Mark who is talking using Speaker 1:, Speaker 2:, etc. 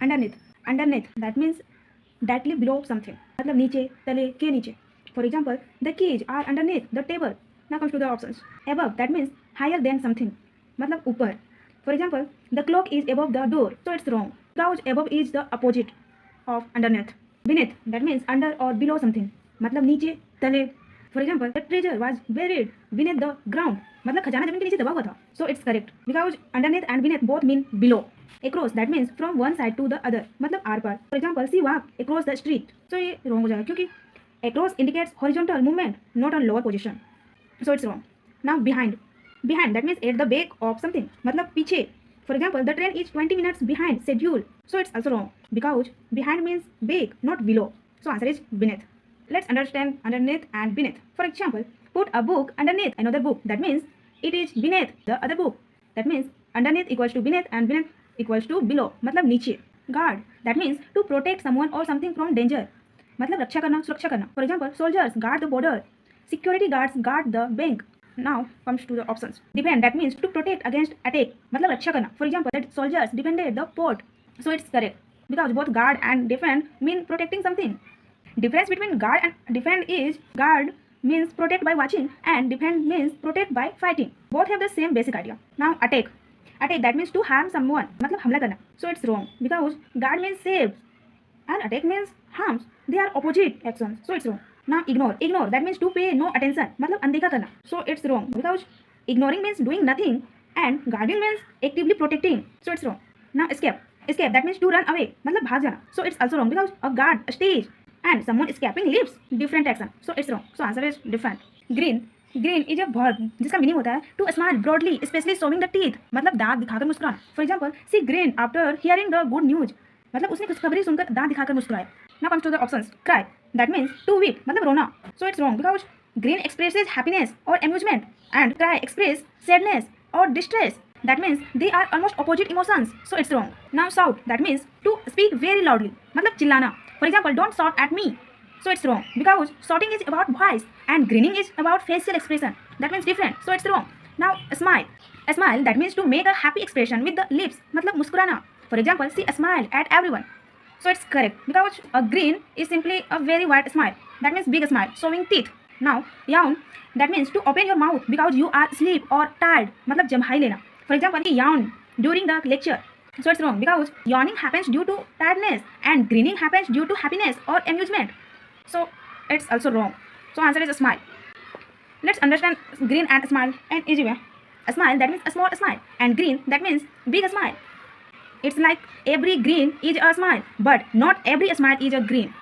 Speaker 1: underneath. Underneath that means directly below something, मतलब नीचे, तले, के नीचे. For example, the keys are underneath the table. Now comes to the options. Above that means higher than something, मतलब ऊपर. For example, the clock is above the door, so it's wrong because above is the opposite of underneath. Beneath that means under or below something, मतलब नीचे, तले. For example, the treasure was buried beneath the ground, मतलब खजाना जमीन के नीचे दबा हुआ था. So it's correct because underneath and beneath both mean below. Across that means from one side to the other, मतलब आर पार. For example, she walked across the street. So ये wrong हो जाएगा क्योंकि across indicates horizontal movement, not a lower position. So it's wrong. Now behind. Behind that means at the back of something, मतलब पीछे. For example, the train is 20 minutes behind schedule. So it's also wrong because behind means back, not below. So answer is beneath. Let's understand underneath and beneath. For example, put a book underneath another book. That means it is beneath the other book. That means underneath equals to beneath and beneath equals to below. मतलब नीचे. Guard. That means to protect someone or something from danger. मतलब रक्षा करना, सुरक्षा करना. For example, soldiers guard the border. Security guards guard the bank. Now comes to the options. Defend. That means to protect against attack. मतलब रक्षा करना. For example, that soldiers defended the port. So it's correct because both guard and defend mean protecting something. Difference between guard and defend is guard means protect by watching and defend means protect by fighting. Both have the same basic idea. Now attack. Attack that means to harm someone, मतलब हमला करना. So it's wrong because guard means saves and attack means harms. They are opposite actions. So it's wrong. Now ignore. Ignore that means to pay no attention, मतलब अनदेखा करना. So it's wrong because ignoring means doing nothing and guarding means actively protecting. So it's wrong. Now escape. Escape that means to run away, मतलब भाग जाना. So it's also wrong because a guard stays and someone escaping leaves different action. So it's wrong. So answer is different. Green. Green is a verb जिसका meaning होता है to smile broadly, especially showing the teeth, मतलब दांत दिखाकर मुस्कुराना. For example, she grinned after hearing the good news, मतलब उसने खुशखबरी सुनकर दांत दिखाकर मुस्कुराया. Now comes to the options. Cry. That means to weep, मतलब रोना. So it's wrong because green expresses happiness or amusement and cry expresses sadness or distress. That means they are almost opposite emotions. So it's wrong. Now shout. That means to speak very loudly, मतलब चिल्लाना. For example, don't shout at me. So it's wrong because shouting is about voice and grinning is about facial expression. That means different. So it's wrong. Now smile. A smile that means to make a happy expression with the lips, मतलब मुस्कुराना. For example, she smiled at everyone. So it's correct because a grin is simply a very wide smile. That means big smile, showing teeth. Now yawn. That means to open your mouth because you are asleep or tired, मतलब जम्हाई लेना. For example, he yawned during the lecture. So it's wrong because yawning happens due to tiredness and grinning happens due to happiness or amusement. So it's also wrong. So answer is a smile. Let's understand grin and smile in easy way. A smile that means a small smile and grin that means big smile. It's like every grin is a smile, but not every smile is a grin.